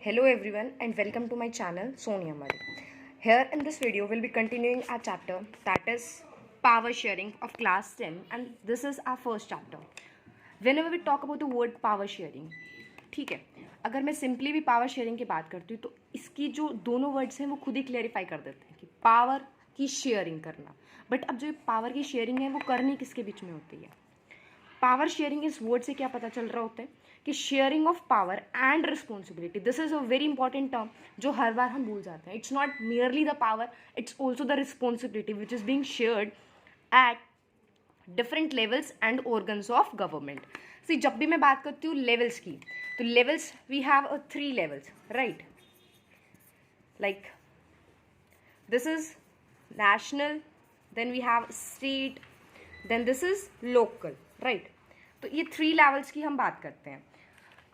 Hello everyone and welcome to my channel Sonia Mari. Here in this video we'll be continuing our chapter that is power sharing of class 10 and this is our first chapter. Whenever we talk about the word power sharing, ठीक है, अगर मैं simply भी power sharing की बात करती हूँ तो इसकी जो दोनों वर्ड्स हैं वो खुद ही क्लेरिफाई कर देते हैं कि पावर की शेयरिंग करना. बट अब जो पावर की शेयरिंग है वो करनी किसके बीच में होती है? पावर शेयरिंग इस वर्ड से क्या पता चल रहा होता है कि sharing of power and responsibility. This is a very important term जो हर बार हम भूल जाते हैं. It's not merely the power, it's also the responsibility which is being shared at different levels and organs of government. See जब भी मैं बात करती हूँ लेवल्स की, तो levels we have 3 levels, right? Like this is national, then we have state, then this is local, right? तो ये 3 लेवल्स की हम बात करते हैं.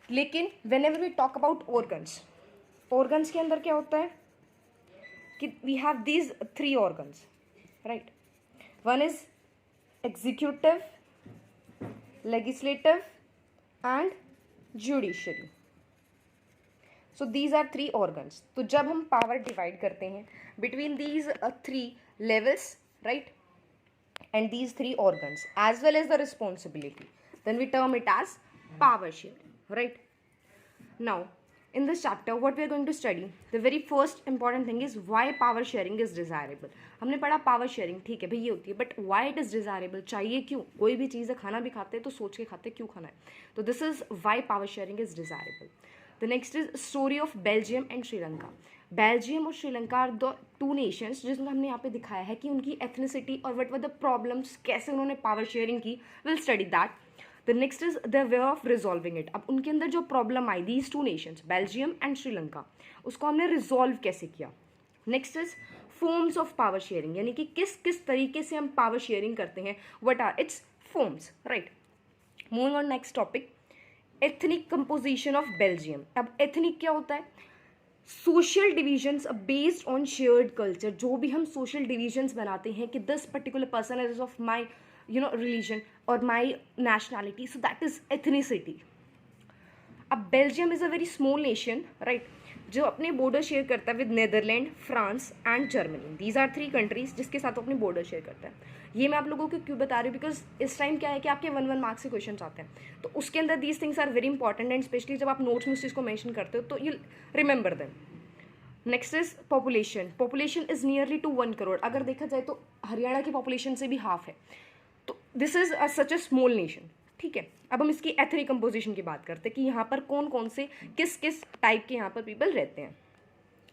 लेकिन whenever we talk about organs, organs के अंदर क्या होता है कि we have these 3 organs, right? One is executive, legislative and judiciary. So these are 3 organs. तो जब हम पावर डिवाइड करते हैं between these 3 levels, right, and these 3 organs as well as the responsibility, then we term it as power sharing, right? Now in this chapter what we are going to study, the very first important thing is why power sharing is desirable. हमने पढ़ा power sharing, ठीक है भाई, ये होती है, but why it is desirable, चाहिए क्यों? कोई भी चीज़ है, खाना भी खाते हैं तो सोच के खाते हैं क्यों खाना है. तो this is why power sharing is desirable. The next is story of Belgium and Sri Lanka. Belgium और श्रीलंका आर द 2 नेशंस जिसमें हमने यहाँ पे दिखाया है कि उनकी एथनिसिटी और वट वर द प्रॉब्लम्स, कैसे उन्होंने पावर शेयरिंग की. Will study that. The next is the way of resolving it. अब उनके अंदर जो problem I, these 2 Nations Belgium and Sri Lanka, उसको हमने रिजॉल्व कैसे किया. Next is forms of power sharing, यानी कि किस किस तरीके से हम पावर शेयरिंग करते हैं, what are its forms, right? Moving on next topic, ethnic composition of Belgium. अब एथनिक क्या होता है? Social divisions based on shared culture. जो भी हम सोशल डिविजन्स बनाते हैं कि this particular person is of my religion और my nationality, so that is ethnicity. अब Belgium is a very small nation, right, जो अपने बॉर्डर शेयर करता है with Netherlands, France and Germany. These are 3 countries जिसके साथ अपने बॉर्डर शेयर करता है. ये मैं आप लोगों को क्यों बता रही हूँ? बिकॉज इस टाइम क्या है कि आपके 1 मार्क्स के क्वेश्चन आते हैं, तो उसके अंदर these things are very important and specially जब आप नोट्स में उस चीज़ को मैंशन करते हो तो you remember them. Next is population. Population is nearly to 1 crore. अगर देखा जाए तो हरियाणा की पॉपुलेशन से भी हाफ है. तो this is such A small nation, ठीक है. अब हम इसकी एथनिक कंपोजिशन की बात करते हैं कि यहाँ पर कौन कौन से किस किस टाइप के यहाँ पर पीपल रहते हैं.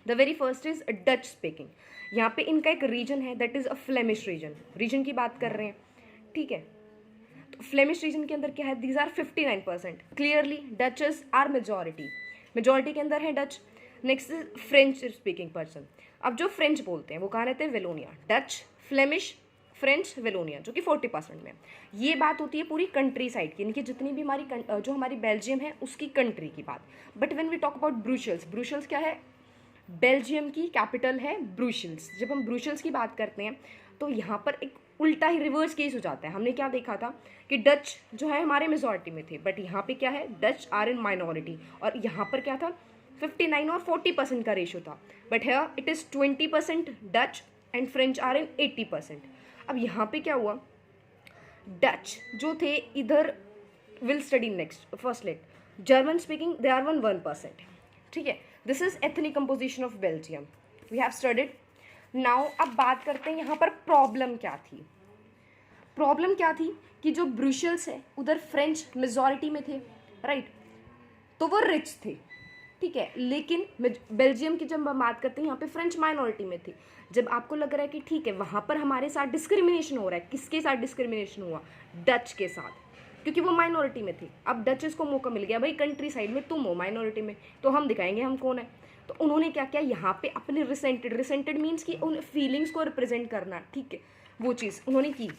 The very first is Dutch speaking. यहाँ पे इनका एक रीजन है that is a Flemish region. Region की बात कर रहे हैं, ठीक है. तो फ्लेमिश रीजन के अंदर क्या है? These are 59%. Clearly Dutches are majority. Majority के अंदर है Dutch. Next is French speaking person. अब जो फ्रेंच बोलते हैं वो कहाँ रहते हैं? Wallonia. Dutch, Flemish, French, Wallonia, जो कि 40% में. ये बात होती है पूरी कंट्री साइड की, यानी कि जितनी भी हमारी बेल्जियम है उसकी कंट्री की बात. But when we talk about Brussels, Brussels क्या है? बेल्जियम की कैपिटल है ब्रुसेल्स. जब हम ब्रुसेल्स की बात करते हैं तो यहाँ पर एक उल्टा ही रिवर्स केस हो जाता है. हमने क्या देखा था कि डच जो है हमारे मेजॉरिटी में थे, बट यहाँ पे क्या है? Dutch are in minority. और यहाँ पर क्या था? 59 और 40% का रेशो था. But here it is 20% Dutch and French are in 80%. अब यहाँ पे क्या हुआ? डच जो थे इधर, will study next. First let German speaking, they are 1%, ठीक है. This is ethnic composition of Belgium, we have studied. Now अब बात करते हैं यहाँ पर प्रॉब्लम क्या थी. प्रॉब्लम क्या थी कि जो ब्रुसेल्स है उधर फ्रेंच मेजॉरिटी में थे, राइट, तो वो रिच थे, ठीक है. लेकिन बेल्जियम की जब हम बात करते हैं यहाँ पे फ्रेंच माइनॉरिटी में थी. जब आपको लग रहा है कि ठीक है वहाँ पर हमारे साथ डिस्क्रिमिनेशन हो रहा है, किसके साथ डिस्क्रिमिनेशन हुआ? डच के साथ, क्योंकि वो माइनॉरिटी में थी. अब डचेस को मौका मिल गया, भाई कंट्री साइड में तुम हो माइनॉरिटी में, तो हम दिखाएंगे हम कौन है. तो उन्होंने क्या किया यहाँ पे? अपने रिसेंटेड मीन्स कि उन फीलिंग्स को रिप्रेजेंट करना, ठीक है, वो चीज़ उन्होंने की,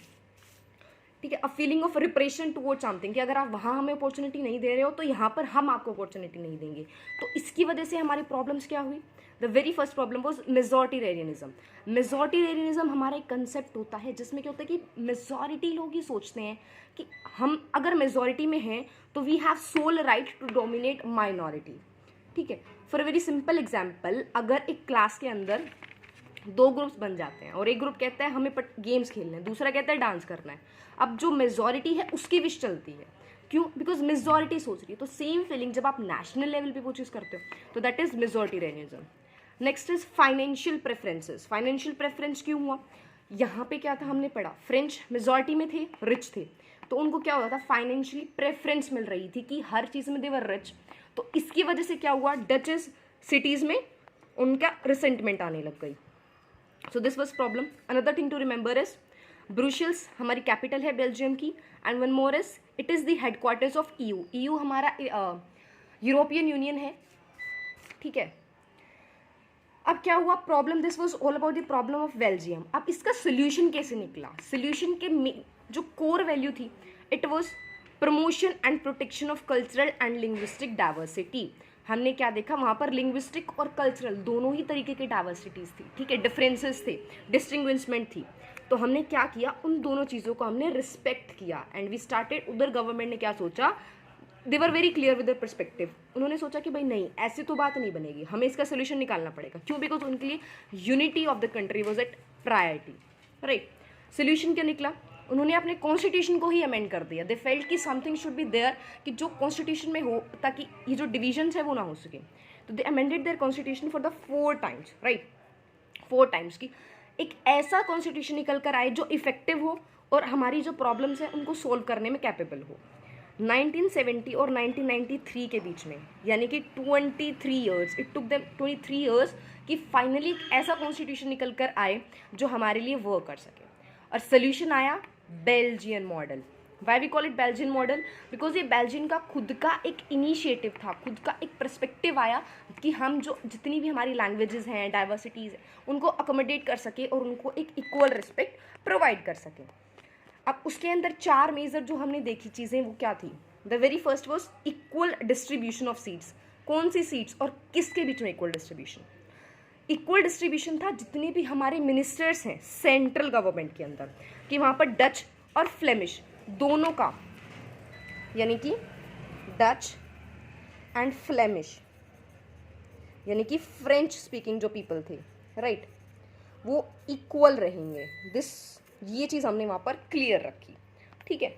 ठीक है. A feeling of repression toward something, कि अगर आप वहाँ हमें अपॉर्चुनिटी नहीं दे रहे हो तो यहाँ पर हम आपको अपॉर्चुनिटी नहीं देंगे. तो इसकी वजह से हमारी प्रॉब्लम्स क्या हुई? The very first problem was majoritarianism. Majoritarianism हमारा एक कंसेप्ट होता है जिसमें क्या होता है कि मेजॉरिटी लोग ही सोचते हैं कि हम अगर मेजॉरिटी में हैं तो we have sole right to dominate minority, ठीक है। For a very simple example, अगर एक क्लास के अंदर 2 ग्रुप्स बन जाते हैं और एक ग्रुप कहता है हमें गेम्स खेलना है, दूसरा कहता है डांस करना है, अब जो मेजॉरिटी है उसकी विश चलती है। क्यों? बिकॉज मेजॉरिटी सोच रही है। तो सेम फीलिंग जब आप नेशनल लेवल पे वो चीज़ करते हो तो that is majoritarianism. Next is financial preferences. Financial preference क्यों हुआ? यहाँ पे क्या था हमने पढ़ा, फ्रेंच मेजॉरिटी में थे, रिच थे, तो उनको क्या होता था, फाइनेंशियली प्रेफरेंस मिल रही थी कि हर चीज़ में दे वर रिच। तो इसकी वजह से क्या हुआ, डचेस सिटीज़ में उनका रिसेंटमेंट आने लग गई। So this was problem. Another thing to remember is Brussels हमारी कैपिटल है बेल्जियम की, and one more is it is the headquarters of EU। EU हमारा यूरोपियन यूनियन है, ठीक है। अब क्या हुआ problem, this was all about the problem of Belgium. अब इसका सोल्यूशन कैसे निकला? सोल्यूशन के जो कोर वैल्यू थी, it was promotion and protection of cultural and linguistic diversity. हमने क्या देखा वहाँ पर, लिंग्विस्टिक और कल्चरल दोनों ही तरीके की डाइवर्सिटीज़ थी, ठीक है, डिफरेंसेस थे, डिस्टिंग्विशमेंट थी। तो हमने क्या किया, उन दोनों चीज़ों को हमने रिस्पेक्ट किया एंड वी स्टार्टेड। उधर गवर्नमेंट ने क्या सोचा, they were very clear with their perspective. उन्होंने सोचा कि भाई नहीं, ऐसी तो बात नहीं बनेगी, हमें इसका सोल्यूशन निकालना पड़ेगा। क्यों? बिकॉज उनके लिए unity of the country was at priority, right. Solution क्या निकला, उन्होंने अपने कॉन्स्टिट्यूशन को ही अमेंड कर दिया। दे फेल्ट कि समथिंग शुड बी देयर, कि जो कॉन्स्टिट्यूशन में हो, ताकि ये जो डिविजन्स है वो ना हो सके। तो they amended their constitution for the 4 times, right, 4 times की एक ऐसा कॉन्स्टिट्यूशन निकल कर आए जो इफेक्टिव हो और हमारी जो प्रॉब्लम्स हैं उनको सोल्व करने में कैपेबल हो। 1970 और 1993 के बीच में, यानी कि 23 years, it took them 23 years कि फाइनली ऐसा कॉन्स्टिट्यूशन निकल कर आए जो हमारे लिए वर्क कर सके। और सोल्यूशन आया Belgian model. Why we call it Belgian model? Because ये बेल्जियन का खुद का एक इनिशिएटिव था, खुद का एक पर्सपेक्टिव आया कि हम जो जितनी भी हमारी लैंग्वेजेस हैं, डाइवर्सिटीज़ हैं, उनको अकोमोडेट कर सके और उनको एक इक्वल रिस्पेक्ट प्रोवाइड कर सके। अब उसके अंदर 4 मेजर जो हमने देखी चीज़ें वो क्या थी? The very first was equal distribution of seats. कौन सी सीट्स और किसके बीच में इक्वल डिस्ट्रीब्यूशन? इक्वल डिस्ट्रीब्यूशन था जितने भी हमारे मिनिस्टर्स हैं सेंट्रल गवर्नमेंट के अंदर, कि वहाँ पर डच और फ्लेमिश दोनों का, यानी कि डच एंड फ्लेमिश, यानी कि फ्रेंच स्पीकिंग जो पीपल थे, राइट, वो इक्वल रहेंगे। ये चीज़ हमने वहाँ पर क्लियर रखी, ठीक है।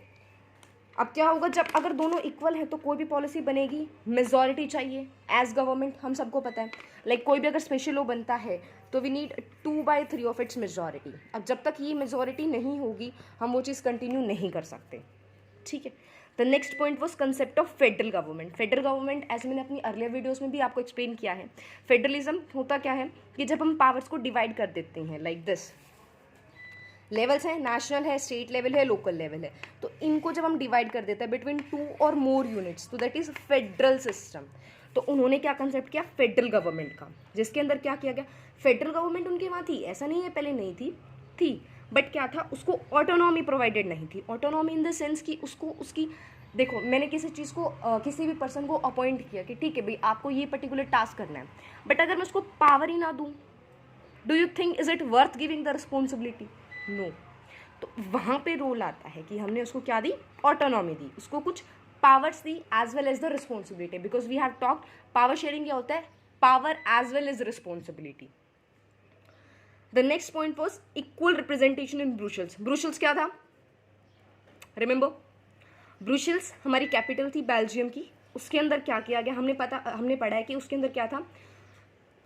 अब क्या होगा, जब अगर दोनों इक्वल हैं तो कोई भी पॉलिसी बनेगी, मेजॉरिटी चाहिए एज गवर्नमेंट, हम सबको पता है। लाइक कोई भी अगर स्पेशल लॉ बनता है तो we need 2/3 of its majority. अब जब तक ये मेजॉरिटी नहीं होगी हम वो चीज़ कंटिन्यू नहीं कर सकते, ठीक है। The next point was concept of federal government. Federal government, as मैंने अपनी अर्लियर वीडियोज़ में भी आपको एक्सप्लेन किया है, फेडरलिज्म होता क्या है कि जब हम पावर्स को डिवाइड कर देते हैं, लाइक दिस लेवल्स हैं, नेशनल है, स्टेट लेवल है, लोकल लेवल है, तो इनको जब हम डिवाइड कर देते हैं बिटवीन 2 और मोर यूनिट्स, तो दैट इज़ फेडरल सिस्टम। तो उन्होंने क्या कंसेप्ट किया फेडरल गवर्नमेंट का, जिसके अंदर क्या किया गया, फेडरल गवर्नमेंट उनके वहाँ थी, ऐसा नहीं है पहले नहीं थी, बट क्या था, उसको ऑटोनॉमी प्रोवाइडेड नहीं थी। ऑटोनॉमी इन द सेंस कि उसको उसकी, देखो मैंने किसी चीज़ को किसी भी पर्सन को अपॉइंट किया कि ठीक है भाई आपको ये पर्टिकुलर टास्क करना है, बट अगर मैं उसको पावर ही ना दूँ, do you think is it worth giving the responsibility? No. तो वहाँ पे रोल आता है कि हमने उसको क्या दी, ऑटोनॉमी दी, उसको कुछ पावर्स दी as well as the responsibility, because we have talked power sharing क्या होता है, power as well as responsibility. The next point was equal representation in Brussels. Brussels क्या था, रिमेंबर, ब्रुसेल्स हमारी कैपिटल थी बेल्जियम की। उसके अंदर क्या किया गया, हमने पढ़ा है कि उसके अंदर क्या था,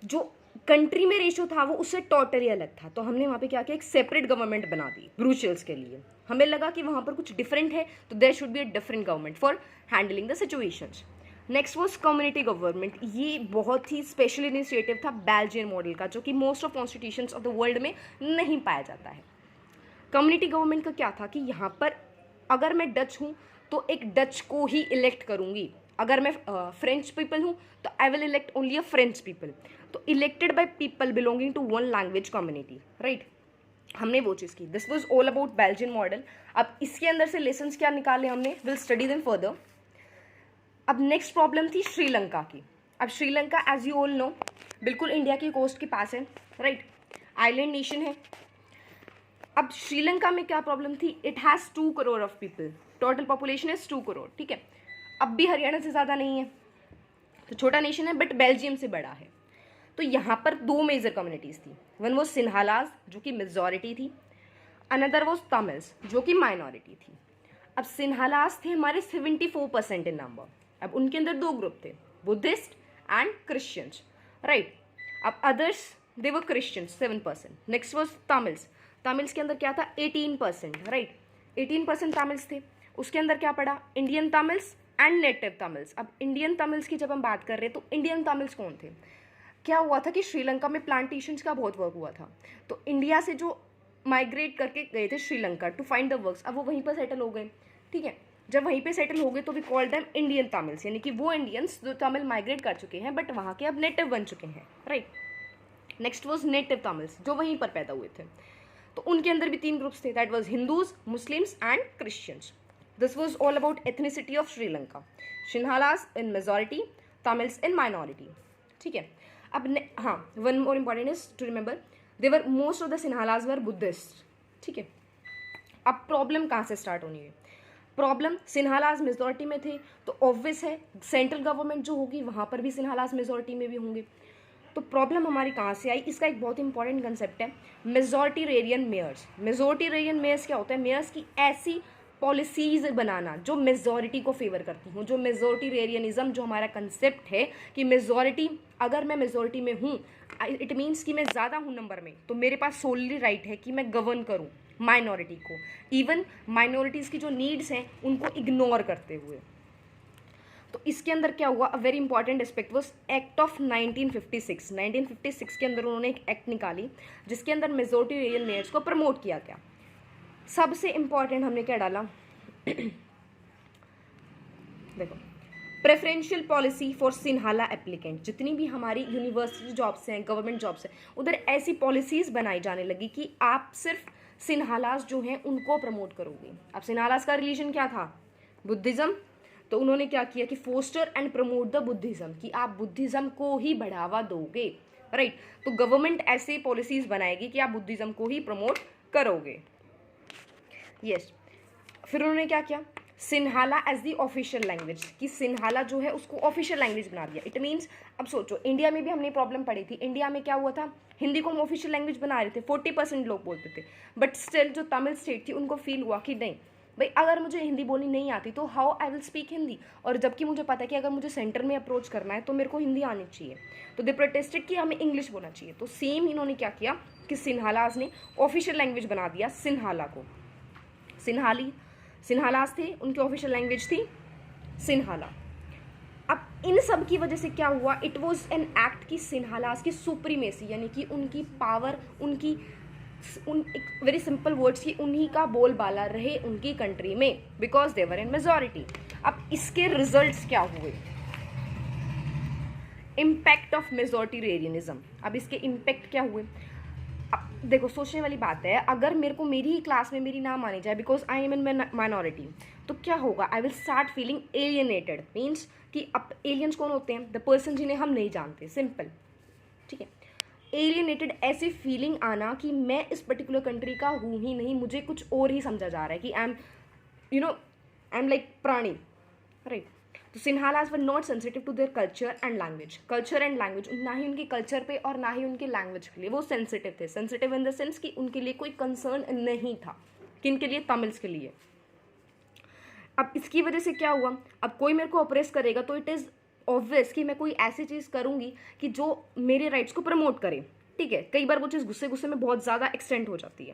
जो कंट्री में रेशो था वो उससे टोटली अलग था। तो हमने वहाँ पे क्या किया, एक सेपरेट गवर्नमेंट बना दी ब्रुसेल्स के लिए। हमें लगा कि वहाँ पर कुछ डिफरेंट है तो there should be a different government for handling the situations. Next was community government. ये बहुत ही स्पेशल इनिशिएटिव था बेल्जियन मॉडल का, जो कि most of constitutions of the world में नहीं पाया जाता है। कम्युनिटी गवर्नमेंट का क्या था कि यहाँ पर अगर मैं डच हूँ तो एक डच को ही इलेक्ट करूँगी, अगर मैं फ्रेंच पीपल हूँ तो I will elect only a French people, तो elected by people belonging to one language community, right, हमने वो चीज़ की। This was all about Belgian model. अब इसके अंदर से लेसन्स क्या निकाले हमने, विल स्टडी देम फर्दर। अब नेक्स्ट प्रॉब्लम थी श्रीलंका की। अब Sri Lanka as you all know बिल्कुल इंडिया की कोस्ट के पास है, राइट, आइलैंड नेशन है। अब श्रीलंका में क्या प्रॉब्लम थी, it has 2 crore of people, total population is 2 crore, ठीक है। अब भी हरियाणा से ज़्यादा नहीं है, तो छोटा नेशन है बट बेल्जियम से बड़ा है। तो यहाँ पर दो मेजर कम्युनिटीज़ थी, वन वो सिन्हालाज जो कि मेजॉरिटी थी, अनदर वो तमिल्स जो कि माइनॉरिटी थी। अब सिन्हालाज थे हमारे 74% इन नंबर। अब उनके अंदर दो ग्रुप थे, बुद्धिस्ट एंड क्रिश्चियंस, राइट। अब others they were Christians 7%। Next was Tamils, Tamils के अंदर क्या था 18%, राइट। 18% तमिल्स थे। उसके अंदर क्या पड़ा, Indian Tamils and native Tamils. अब इंडियन तमिल्स की जब हम बात कर रहे हैं तो इंडियन तमिल्स कौन थे, क्या हुआ था कि श्रीलंका में प्लांटेशंस का बहुत वर्क हुआ था, तो इंडिया से जो माइग्रेट करके गए थे Sri Lanka to find the works, अब वो वहीं पर सेटल हो गए, ठीक है। जब वहीं पे सेटल हो गए तो we call them Indian Tamils, यानी कि वो इंडियंस जो तमिल माइग्रेट कर चुके हैं बट वहाँ के अब नेटिव बन चुके हैं, right. Next was native Tamils जो वहीं पर पैदा हुए थे। तो उनके अंदर भी तीन ग्रुप्स थे, that was Hindus, Muslims and Christians. This was all about ethnicity of Sri Lanka. Sinhalas in majority, Tamils in minority, ठीक है। अब हाँ, one more important is to remember there most of the Sinhalas were Buddhist, ठीक है। अब प्रॉब्लम कहाँ से स्टार्ट होनी है, प्रॉब्लम सिन्हालास मेजॉरिटी में थे तो ऑब्वियस है सेंट्रल गवर्नमेंट जो होगी वहाँ पर भी सिन्हालास मेजॉरिटी में भी होंगे। तो प्रॉब्लम हमारी कहाँ से आई, इसका एक बहुत इंपॉर्टेंट कंसेप्ट है मेजॉरिटेरियन मेयर्स। मेजॉरिटेरियन मेयर्स क्या होता है, मेयर्स की ऐसी पॉलिसीज़ बनाना जो मेजॉरिटी को फेवर करती हूँ, जो मेजॉरिटेरियनिज्म जो हमारा कंसेप्ट है कि मेजॉरिटी, अगर मैं मेजॉरिटी में हूँ इट मीन्स कि मैं ज़्यादा हूँ नंबर में, तो मेरे पास सोलली राइट है कि मैं गवर्न करूँ माइनॉरिटी को, इवन माइनॉरिटीज़ की जो नीड्स हैं उनको इग्नोर करते हुए। तो इसके अंदर क्या हुआ, अ very important aspect was act of 1956। 1956 के अंदर उन्होंने एक एक्ट निकाली जिसके अंदर मेजॉरिटेरियन मेयर्स को प्रमोट किया गया। सबसे इंपॉर्टेंट हमने क्या डाला देखो, preferential policy for Sinhala applicant. जितनी भी हमारी यूनिवर्सिटी जॉब्स हैं, गवर्नमेंट जॉब्स हैं, उधर ऐसी पॉलिसीज़ बनाई जाने लगी कि आप सिर्फ सिन्हालास जो हैं उनको प्रमोट करोगे। अब सिन्हालास का रिलीजन क्या था, बुद्धिज़्म। तो उन्होंने क्या किया कि foster and promote the Buddhism, कि आप बुद्धिज़्म को ही बढ़ावा दोगे, राइट। तो गवर्नमेंट ऐसे पॉलिसीज़ बनाएगी कि आप बुद्धिज़्म को ही प्रमोट करोगे, यस। फिर उन्होंने क्या किया, Sinhala as the official language, कि सिन्हाला जो है उसको ऑफिशियल लैंग्वेज बना दिया। इट मीन्स अब सोचो इंडिया में भी हमने प्रॉब्लम पड़ी थी, इंडिया में क्या हुआ था, हिंदी को हम ऑफिशियल लैंग्वेज बना रहे थे, 40% लोग बोलते थे, बट स्टिल जो तमिल स्टेट थी उनको फील हुआ कि नहीं भाई अगर मुझे हिंदी बोलनी नहीं आती तो how I will speak Hindi, और जबकि मुझे पता है कि अगर मुझे सेंटर में अप्रोच करना है तो मेरे को हिंदी आनी चाहिए, तो दे प्रोटेस्टेड कि हमें इंग्लिश बोलना चाहिए। तो सेम इन्होंने क्या किया कि सिन्हालास ने ऑफिशियल लैंग्वेज बना दिया सिन्हाला को। सिन्हालास थे, उनकी ऑफिशियल लैंग्वेज थी सिन्हाला। अब इन सब की वजह से क्या हुआ, इट वॉज एन एक्ट की सिन्हालास की सुप्रीमेसी, यानी कि उनकी पावर, उनकी एक वेरी सिंपल वर्ड्स की उन्हीं का बोलबाला रहे उनकी कंट्री में, because they were in majority. अब इसके रिजल्ट्स क्या हुए, इम्पैक्ट ऑफ मेजॉरिटेरियनिज्म। अब इसके इम्पैक्ट क्या हुए, अब देखो सोचने वाली बात है, अगर मेरे को मेरी ही क्लास में मेरी ना मानी जाए because I am in minority, तो क्या होगा, I will start feeling alienated. Means कि अब एलियंस कौन होते हैं, द पर्सन जिन्हें हम नहीं जानते, सिंपल, ठीक है। एलियनेटेड, ऐसी फीलिंग आना कि मैं इस पर्टिकुलर कंट्री का हूँ ही नहीं, मुझे कुछ और ही समझा जा रहा है, कि आई एम लाइक प्राणी, राइट। तो Sinhalas were not sensitive to their culture and language, ना ही उनके कल्चर पे और ना ही उनके लैंग्वेज के लिए वो सेंसिटिव थे। सेंसिटिव इन द सेंस कि उनके लिए कोई कंसर्न नहीं था, किन के लिए, तमिल्स के लिए। अब इसकी वजह से क्या हुआ, अब कोई मेरे को ऑपरेस करेगा तो इट इज़ ऑब्वियस कि मैं कोई ऐसी चीज़ करूँगी कि जो मेरे राइट्स को प्रमोट करे, ठीक है। कई बार वो चीज़ गुस्से गुस्से में बहुत ज़्यादा एक्सटेंड हो जाती है।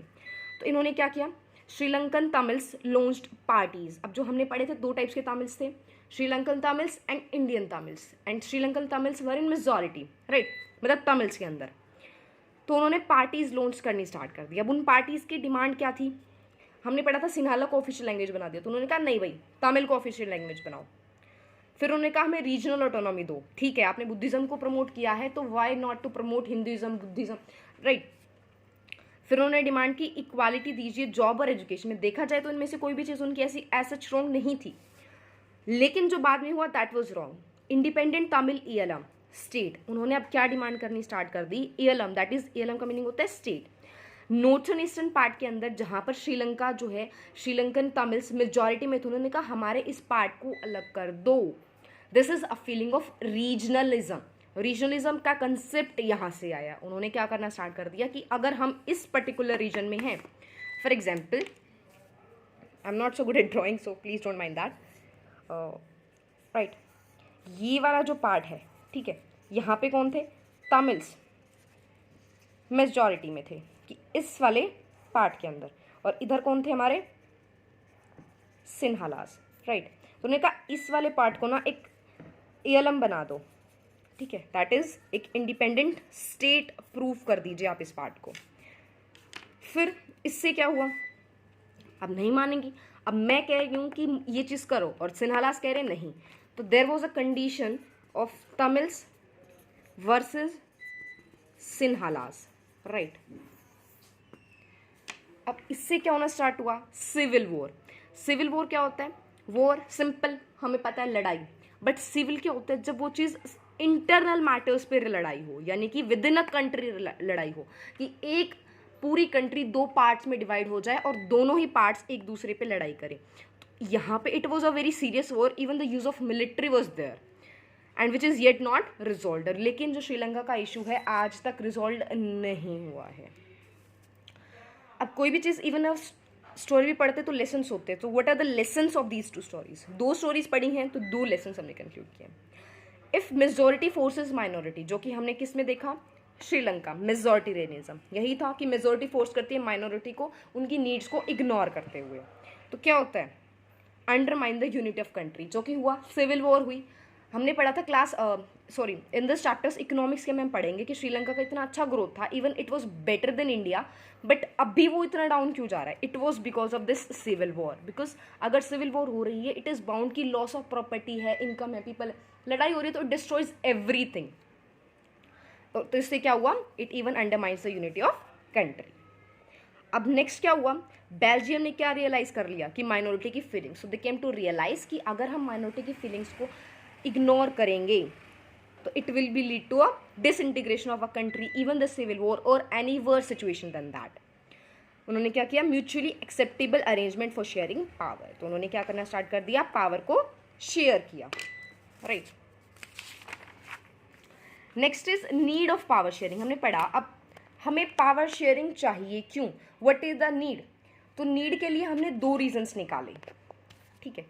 तो इन्होंने क्या किया, श्रीलंकन तमिल्स लॉन्च्ड पार्टीज़। अब जो हमने पढ़े थे दो टाइप्स के तमिल्स थे, Sri Lankan Tamils and Indian Tamils, and Sri Lankan Tamils were in majority, right, मतलब तमिल्स के अंदर। तो उन्होंने पार्टीज़ लॉन्च करनी स्टार्ट कर दी। अब उन पार्टीज़ की डिमांड क्या थी, हमने पढ़ा था सिन्हाला को ऑफिशियल लैंग्वेज बना दिया, तो उन्होंने कहा नहीं भाई तमिल को ऑफिशियल लैंग्वेज बनाओ। फिर उन्होंने कहा हमें रीजनल ऑटोनॉमी दो, ठीक है, आपने बुद्धिज़्म को प्रमोट किया है तो why not to promote Hinduism, Buddhism, right. फिर उन्होंने डिमांड की इक्वालिटी दीजिए जॉब और एजुकेशन में। देखा जाए तो इनमें से कोई भी चीज़ उनकी ऐसी सच रॉन्ग नहीं थी, लेकिन जो बाद में हुआ that was wrong. Independent Tamil Eelam state, उन्होंने अब क्या डिमांड करनी स्टार्ट कर दी, ईएलएम, दैट इज ईएलएम का मीनिंग होता है स्टेट। नॉर्थन ईस्टर्न पार्ट के अंदर जहाँ पर श्रीलंका जो है, श्रीलंकन तमिल्स मेजॉरिटी में थे, उन्होंने कहा हमारे इस पार्ट को अलग कर दो। This is a feeling of regionalism. Regionalism का कंसेप्ट यहाँ से आया. उन्होंने क्या करना स्टार्ट कर दिया कि अगर हम इस पर्टिकुलर रीजन में हैं, for example, I am not so good at drawing so please don't mind that, right, ये वाला जो पार्ट है, ठीक है, यहाँ पे कौन थे? तमिल्स मेजॉरिटी में थे कि इस वाले पार्ट के अंदर, और इधर कौन थे हमारे? Sinhalese, right. तो उन्होंने कहा इस वाले पार्ट को ना एक एलम बना दो, ठीक है, दैट इज एक इंडिपेंडेंट स्टेट प्रूफ कर दीजिए आप इस पार्ट को. फिर इससे क्या हुआ? अब नहीं मानेंगी. अब मैं कह रही हूँ कि ये चीज़ करो और सिन्हालास कह रहे नहीं. तो there was a condition of Tamils versus Sinhalas, right. अब इससे क्या होना स्टार्ट हुआ? Civil war. सिविल वॉर क्या होता है? वॉर सिंपल, हमें पता है, लड़ाई. बट सिविल क्या होता है? जब वो चीज़ इंटरनल मैटर्स पे लड़ाई हो, यानी कि विद इन अ कंट्री लड़ाई हो, कि एक पूरी कंट्री दो पार्ट्स में डिवाइड हो जाए और दोनों ही पार्ट्स एक दूसरे पे लड़ाई करें. तो यहाँ पे it was a very serious war, even the use of military was there and which is yet not resolve. लेकिन जो श्रीलंका का इशू है आज तक रिजॉल्व नहीं हुआ है. अब कोई भी चीज़, इवन अब स्टोरी भी पढ़ते तो लेसन्स होते हैं. तो what are the lessons of these two stories? दो स्टोरीज पढ़ी हैं तो दो लेसन्स हमने कंक्लूड किए. इफ मेजोरिटी फोर्सेज माइनॉरिटी, जो कि हमने किस में देखा? श्रीलंका, मेजोरिटेरियनिज्म. यही था कि मेजोरिटी फोर्स करती है माइनॉरिटी को उनकी नीड्स को इग्नोर करते हुए. तो क्या होता है? Undermine the unity of country, जो कि हुआ. सिविल वॉर हुई. हमने पढ़ा था class in this chapters economics के में हम पढ़ेंगे कि श्रीलंका का इतना अच्छा ग्रोथ था, even it was better than India, but अभी वो इतना डाउन क्यों जा रहा है? It was because of this civil war. Because अगर सिविल वॉर हो रही है, इट इज़ बाउंड की लॉस ऑफ प्रॉपर्टी है, इनकम है, पीपल, लड़ाई हो रही है, तो इट डिस्ट्रॉयज एवरीथिंग. तो इससे क्या हुआ? It even undermines the unity of country. अब नेक्स्ट क्या हुआ? बेल्जियम ने क्या रियलाइज कर लिया? कि माइनॉरिटी की feelings. So they came to realise कि अगर हम माइनॉरिटी की फीलिंग्स को इग्नोर करेंगे तो it will be lead to a disintegration of a country, even the civil war और any worse situation than that. उन्होंने क्या किया? Mutually acceptable arrangement for sharing power. तो उन्होंने क्या करना स्टार्ट कर दिया? पावर को शेयर किया, right. Next is need of power sharing. हमने पढ़ा अब हमें पावर शेयरिंग चाहिए, क्यों? What is the need? तो नीड के लिए हमने दो रीजंस निकाले, ठीक है.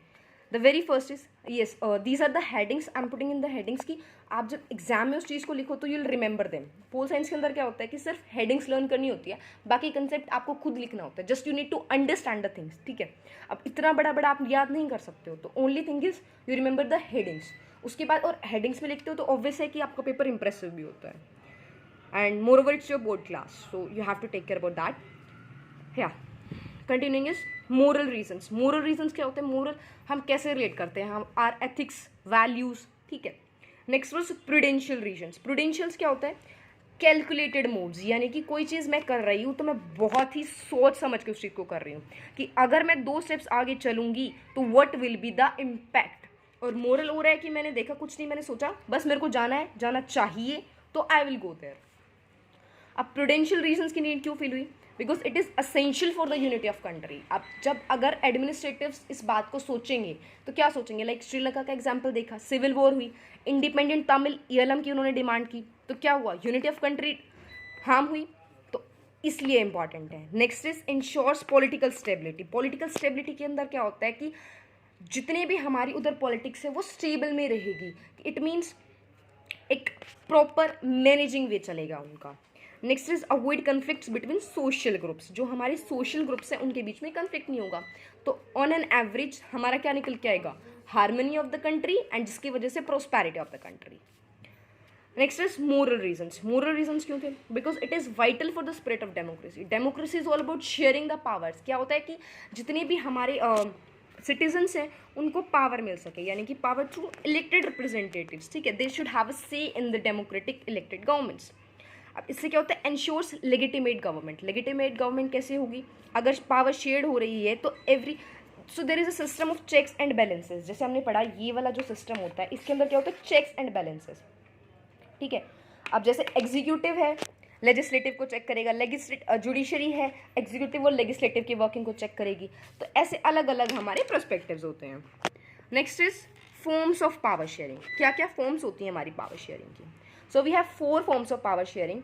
The very first is, yes, these are the headings, I am putting in the headings कि आप जब एग्जाम में उस चीज़ को लिखो तो you will remember them. Pol science के अंदर क्या होता है कि सिर्फ हेडिंग्स लर्न करनी होती है, बाकी कंसेप्ट आपको खुद लिखना होता है. Just you need to understand the things, ठीक है. अब इतना बड़ा बड़ा आप याद नहीं कर सकते हो, तो only thing is you remember the headings. उसके बाद और हेडिंग्स में लिखते हो तो ऑब्वियस है कि आपका पेपर इंप्रेसिव भी होता है. And moreover it's your board class, so you have to take care about that. या continuing is moral reasons. Moral reasons क्या होते हैं? मोरल हम कैसे रिलेट करते हैं, हम आर एथिक्स, वैल्यूज, ठीक है. Next was prudential reasons. Prudentials क्या होता है? कैलकुलेटेड मूव्स, यानी कि कोई चीज़ मैं कर रही हूँ तो मैं बहुत ही सोच समझ के उस चीज़ को कर रही हूँ कि अगर मैं 2 स्टेप्स आगे चलूंगी तो what will be the impact. और मोरल हो रहा है कि मैंने देखा कुछ नहीं, मैंने सोचा बस मेरे को जाना है, जाना चाहिए, तो आई विल गो देयर. अब प्रूडेंशियल रीजंस की नीड क्यों फील हुई? Because it is essential for the unity of country. अब जब अगर एडमिनिस्ट्रेटिव्स इस बात को सोचेंगे तो क्या सोचेंगे? लाइक श्रीलंका का एग्जाम्पल देखा, सिविल वॉर हुई, इंडिपेंडेंट तमिल ईलम की उन्होंने डिमांड की, तो क्या हुआ? यूनिटी ऑफ कंट्री हार्म हुई. तो इसलिए इंपॉर्टेंट है. Next is ensures political stability. Political stability के अंदर क्या होता है कि जितने भी हमारी उधर पॉलिटिक्स है वो स्टेबल में रहेगी. इट मीन्स एक प्रॉपर मैनेजिंग वे चलेगा उनका. Next is avoid conflicts between social groups. जो हमारे सोशल ग्रुप्स हैं उनके बीच में कन्फ्लिक्ट नहीं होगा. तो ऑन एन एवरेज हमारा क्या निकल के आएगा? Harmony of the country, and जिसकी वजह से prosperity of the country. Next is moral reasons. Moral reasons क्यों थे? Because it is vital for the spirit of democracy. Democracy is all about sharing the powers. क्या होता है कि जितने भी हमारे सिटीजन्स हैं उनको पावर मिल सके, यानी कि पावर थ्रू इलेक्टेड रिप्रेजेंटेटिव्स, ठीक है. They should have a say in the democratic elected governments. अब इससे क्या होता है? Ensures legitimate government. Legitimate government कैसे होगी? अगर पावर शेयर्ड हो रही है तो so there is a system of checks and balances. जैसे हमने पढ़ा, ये वाला जो सिस्टम होता है इसके अंदर क्या होता है? चेक्स एंड बैलेंसेस, ठीक है. अब जैसे एग्जीक्यूटिव है, लेजिस्लेटिव को चेक करेगा, जुडिशरी है, एग्जीक्यूटिव और लेजिस्लेटिव की वर्किंग को चेक करेगी. तो ऐसे अलग अलग हमारे पर्सपेक्टिव्स होते हैं. Next is forms of power sharing. क्या क्या फॉर्म्स होती हैं हमारी पावर शेयरिंग की? So we have 4 forms of power sharing.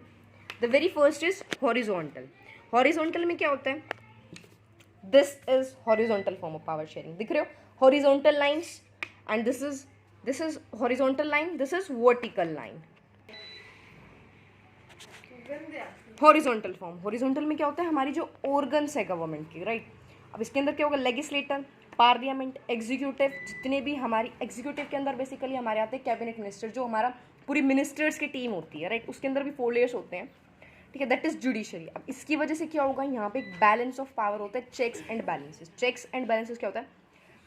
The very first is horizontal. Horizontal में क्या होता है? This is horizontal form of power sharing. दिख रहे हो? Horizontal lines, and this is horizontal line, this is vertical line. Horizontal form. Horizontal में क्या होता है? हमारी जो ऑर्गन्स है गवर्नमेंट की, राइट. अब इसके अंदर क्या होगा? Legislator, parliament, executive. जितने भी हमारी एग्जीक्यूटिव के अंदर बेसिकली हमारे आते हैं कैबिनेट मिनिस्टर, जो हमारा पूरी मिनिस्टर्स की टीम होती है, राइट. उसके अंदर भी 4 लेयर्स होते हैं, ठीक है. That is judiciary. अब इसकी वजह से क्या होगा? यहाँ पे एक बैलेंस ऑफ पावर होता है, checks and balances. Checks and balances क्या होता है?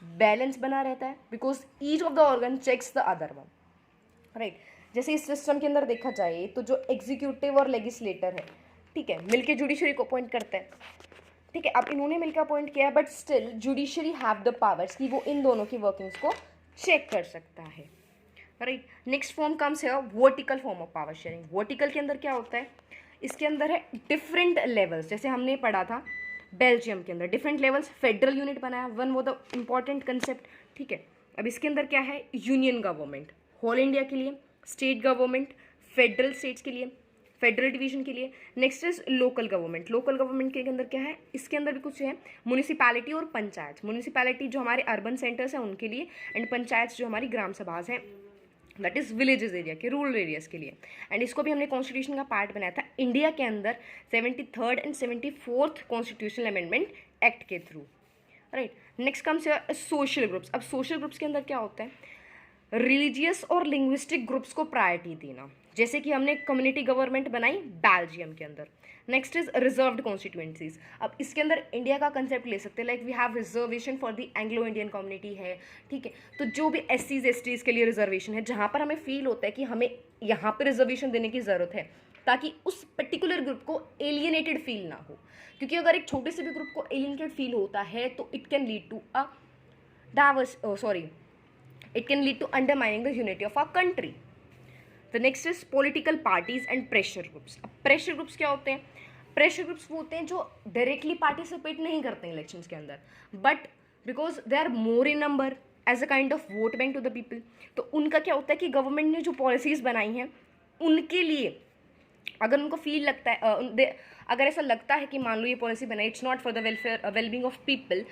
बैलेंस बना रहता है because each of the organ checks the other one, right. जैसे इस सिस्टम के अंदर देखा जाए तो जो एग्जीक्यूटिव और लेजिस्लेटर है, ठीक है, मिलके जुडिशरी को अपॉइंट करते हैं, ठीक है. अब इन्होंने मिलकर अपॉइंट किया है, but still judiciary have the powers कि वो इन दोनों की वर्किंग्स को चेक कर सकता है, राइट. नेक्स्ट फॉर्म कम्स है vertical form of power sharing. Vertical के अंदर क्या होता है? इसके अंदर है डिफरेंट लेवल्स. जैसे हमने पढ़ा था बेल्जियम के अंदर डिफरेंट लेवल्स, फेडरल यूनिट बनाया, वन वो द इम्पॉर्टेंट कंसेप्ट, ठीक है. अब इसके अंदर क्या है? यूनियन गवर्नमेंट, होल इंडिया के लिए, स्टेट गवर्नमेंट, फेडरल स्टेट्स के लिए, फेडरल डिवीजन के लिए. Next is local government. Local government के अंदर क्या है? इसके अंदर भी कुछ है, म्यूनिसिपैलिटी और पंचायत. म्यूनिसिपैलिटी जो हमारे अर्बन सेंटर्स हैं उनके लिए, एंड पंचायत जो हमारी ग्राम सभाज हैं, दैट इज विलेजेस एरिया के, रूरल एरियाज के लिए. एंड इसको भी हमने कॉन्स्टिट्यूशन का पार्ट बनाया था इंडिया के अंदर 73rd and 74th constitutional amendment act के through, right. Next comes social groups. अब सोशल ग्रुप्स के अंदर क्या होता है? रिलीजियस और लिंग्विस्टिक ग्रुप्स को प्रायोरिटी देना, जैसे कि हमने कम्युनिटी गवर्नमेंट बनाई बेल्जियम के अंदर. Next is reserved constituencies. अब इसके अंदर इंडिया का कंसेप्ट ले सकते हैं, like we have reservation for the Anglo Indian community है, ठीक है. तो जो भी SCs STs के लिए रिजर्वेशन है, जहाँ पर हमें फील होता है कि हमें यहाँ पर रिजर्वेशन देने की ज़रूरत है, ताकि उस पर्टिकुलर ग्रुप को एलियनेटेड फील ना हो. क्योंकि अगर एक छोटे से भी ग्रुप को एलियनेटेड फील होता है तो it can lead to a it can lead to undermining the unity of our country. The next is political parties and pressure groups. अब pressure groups क्या होते हैं? Pressure groups वो होते हैं जो directly participate नहीं करते हैं elections के अंदर, but because they are more in number as a kind of vote bank to the people. तो उनका क्या होता है कि गवर्नमेंट ने जो पॉलिसीज़ बनाई हैं उनके लिए अगर उनको फील लगता है, अगर ऐसा लगता है कि मान लो ये पॉलिसी बनाई, it's not for the welfare wellbeing of people,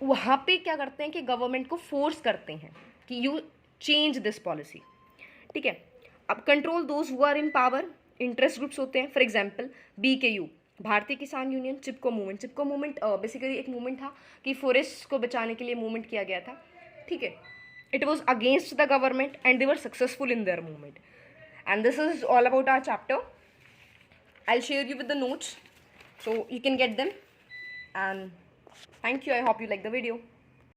वहाँ पे क्या करते हैं कि गवर्नमेंट को फोर्स करते हैं कि यू चेंज दिस पॉलिसी, ठीक है. अब control those who are in power. Interest groups होते हैं, for example BKU, Bharatiya Kisan union. Chipko movement. Chipko movement basically एक मूवमेंट था कि फॉरेस्ट को बचाने के लिए मूवमेंट किया गया था, ठीक है. It was against the government and they were successful in their movement. And this is all about our chapter. I will share you with the notes so you can get them, and thank you. I hope you like the video.